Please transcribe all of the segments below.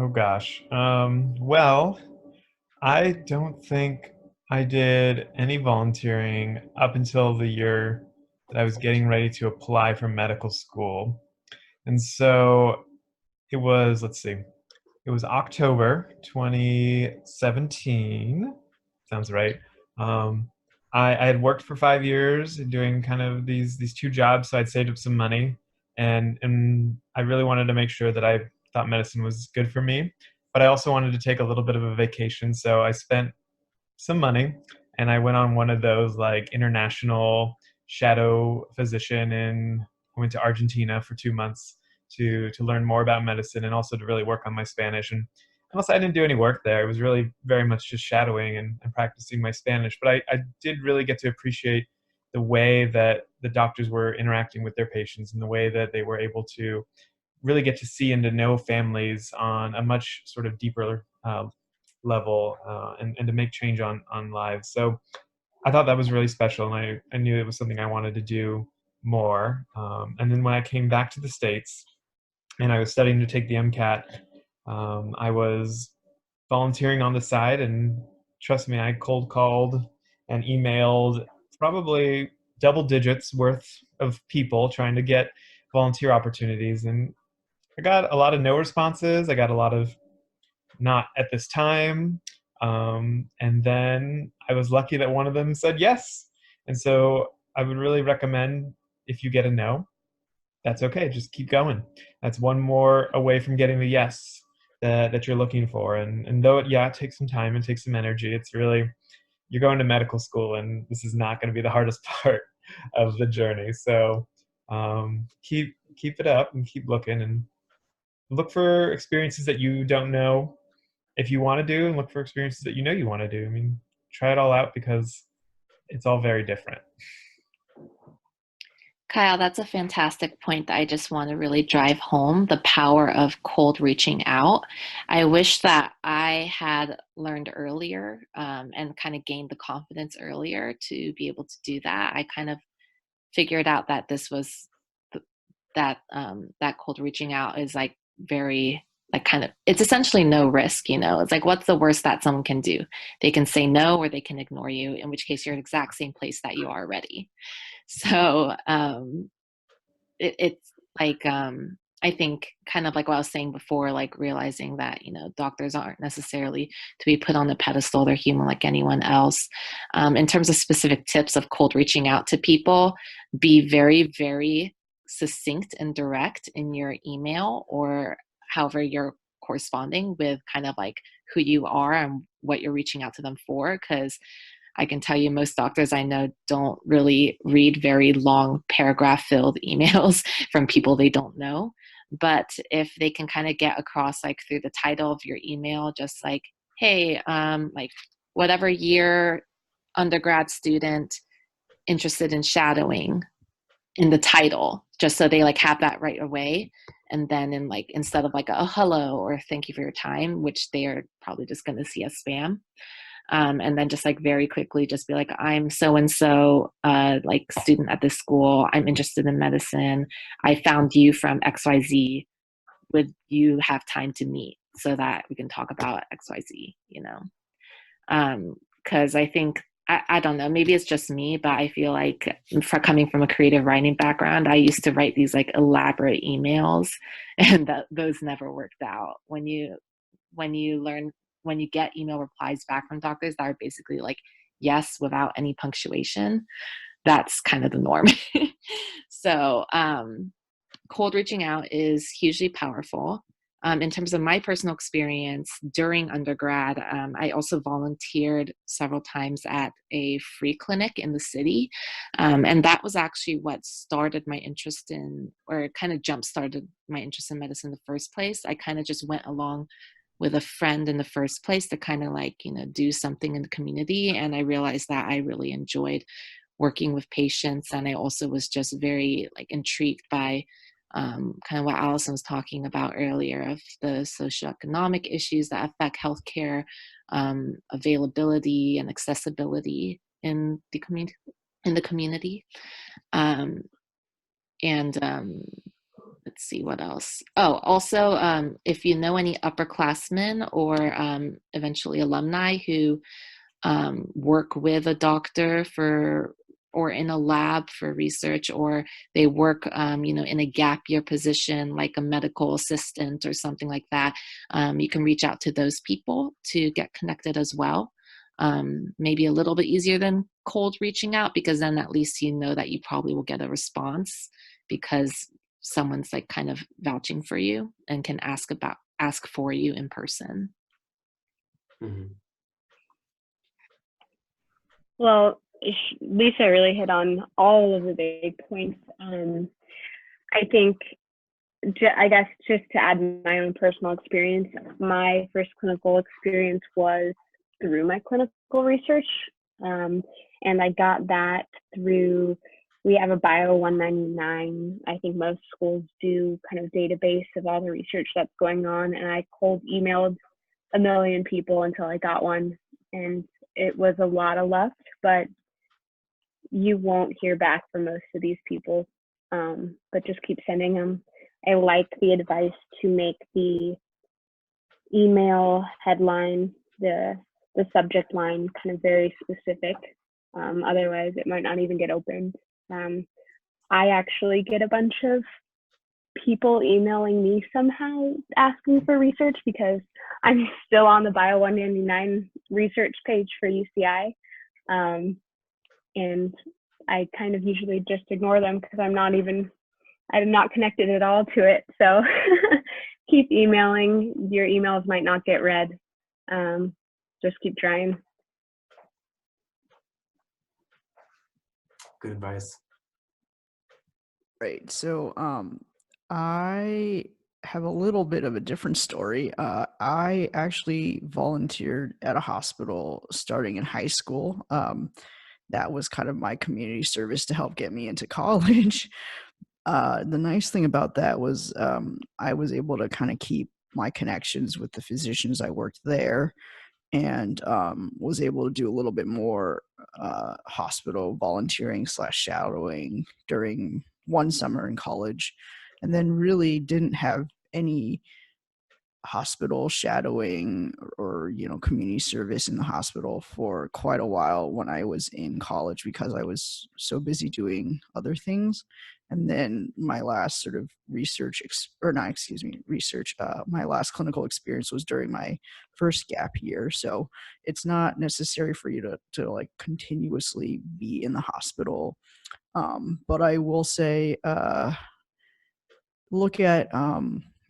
Oh gosh. Well, I don't think I did any volunteering up until the year that I was getting ready to apply for medical school. And so it was, let's see, it was October 2017. Sounds right. Um, I had worked for 5 years doing kind of these two jobs, so I'd saved up some money, and I really wanted to make sure that I thought medicine was good for me, but I also wanted to take a little bit of a vacation, so I spent some money and I went on one of those like international shadow physician and I went to Argentina for 2 months to learn more about medicine and also to really work on my Spanish. And also I didn't do any work there. It was really very much just shadowing and practicing my Spanish. But I did really get to appreciate the way that the doctors were interacting with their patients and the way that they were able to really get to see and to know families on a much sort of deeper level and to make change on lives. So I thought that was really special, and I knew it was something I wanted to do more. And then when I came back to the States and I was studying to take the MCAT, I was volunteering on the side, and trust me, I cold called and emailed probably double digits worth of people trying to get volunteer opportunities. And I got a lot of no responses. I got a lot of not at this time. And then I was lucky that one of them said yes. And so I would really recommend if you get a no, that's okay. Just keep going. That's one more away from getting the yes that you're looking for. And though it takes some time and takes some energy, it's really, you're going to medical school and this is not going to be the hardest part of the journey. So keep it up and keep looking and look for experiences that you don't know if you want to do and look for experiences that you know you want to do. I mean, try it all out because it's all very different. Kyle, that's a fantastic point that I just want to really drive home the power of cold reaching out. I wish that I had learned earlier and kind of gained the confidence earlier to be able to do that. I kind of figured out that this was that cold reaching out is like very like kind of it's essentially no risk, it's like what's the worst that someone can do? They can say no or they can ignore you, in which case you're in the exact same place that you are already. So it's like I think kind of like what I was saying before, like realizing that doctors aren't necessarily to be put on a pedestal; they're human like anyone else. In terms of specific tips of cold reaching out to people, be very, very succinct and direct in your email or however you're corresponding with kind of like who you are and what you're reaching out to them for, because I can tell you most doctors I know don't really read very long paragraph filled emails from people they don't know. But if they can kind of get across like through the title of your email, just like, hey, like whatever year undergrad student interested in shadowing in the title, just so they like have that right away. And then in like instead of like a hello or thank you for your time, which they are probably just going to see as spam, and then just like very quickly just be like, I'm so and so like student at this school, I'm interested in medicine, I found you from XYZ, would you have time to meet so that we can talk about XYZ, because I think I don't know, maybe it's just me, but I feel like for coming from a creative writing background, I used to write these like elaborate emails and those never worked out. When you get email replies back from doctors that are basically like yes without any punctuation, that's kind of the norm. So cold reaching out is hugely powerful. In terms of my personal experience during undergrad, I also volunteered several times at a free clinic in the city. And that was actually what started my interest in, or kind of jump started my interest in medicine in the first place. I kind of just went along with a friend in the first place to kind of like, do something in the community. And I realized that I really enjoyed working with patients. And I also was just very like intrigued by kind of what Allison was talking about earlier of the socioeconomic issues that affect healthcare, availability and accessibility in the community. Um, and let's see what else. Oh, also, if you know any upperclassmen or eventually alumni who work with a doctor for or in a lab for research, or they work in a gap year position like a medical assistant or something like that, you can reach out to those people to get connected as well. Maybe a little bit easier than cold reaching out, because then at least you know that you probably will get a response because someone's like kind of vouching for you and can ask for you in person. Mhm. Well, Lisa really hit on all of the big points. I think, I guess, just to add my own personal experience, my first clinical experience was through my clinical research. And I got that through, we have a Bio 199. I think most schools do, kind of database of all the research that's going on. And I cold emailed a million people until I got one. And it was a lot of luck, but you won't hear back from most of these people. But just keep sending them. I like the advice to make the email headline, the subject line, kind of very specific. Otherwise, it might not even get opened. I actually get a bunch of people emailing me somehow asking for research because I'm still on the Bio 199 research page for UCI. And I kind of usually just ignore them because I'm not connected at all to it. So keep emailing. Your emails might not get read. Just keep trying. Good advice. Right. So I have a little bit of a different story. I actually volunteered at a hospital starting in high school. That was kind of my community service to help get me into college. The nice thing about that was I was able to kind of keep my connections with the physicians I worked there, and was able to do a little bit more hospital volunteering slash shadowing during one summer in college, and then really didn't have any hospital shadowing or community service in the hospital for quite a while when I was in college because I was so busy doing other things. And then my last sort of my last clinical experience was during my first gap year. So it's not necessary for you to like continuously be in the hospital. But I will say, look at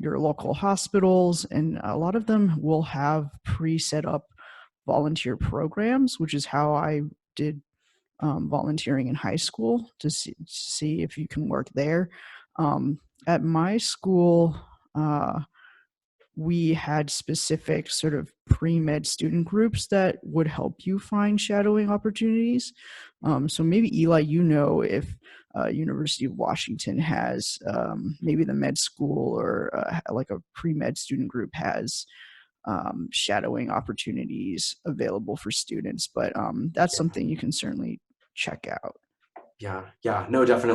your local hospitals, and a lot of them will have pre-set up volunteer programs, which is how I did volunteering in high school to see if you can work there. At my school, we had specific sort of pre-med student groups that would help you find shadowing opportunities. So maybe Eli, if University of Washington has maybe the med school or like a pre-med student group has shadowing opportunities available for students. But that's something you can certainly check out. Yeah, no, definitely.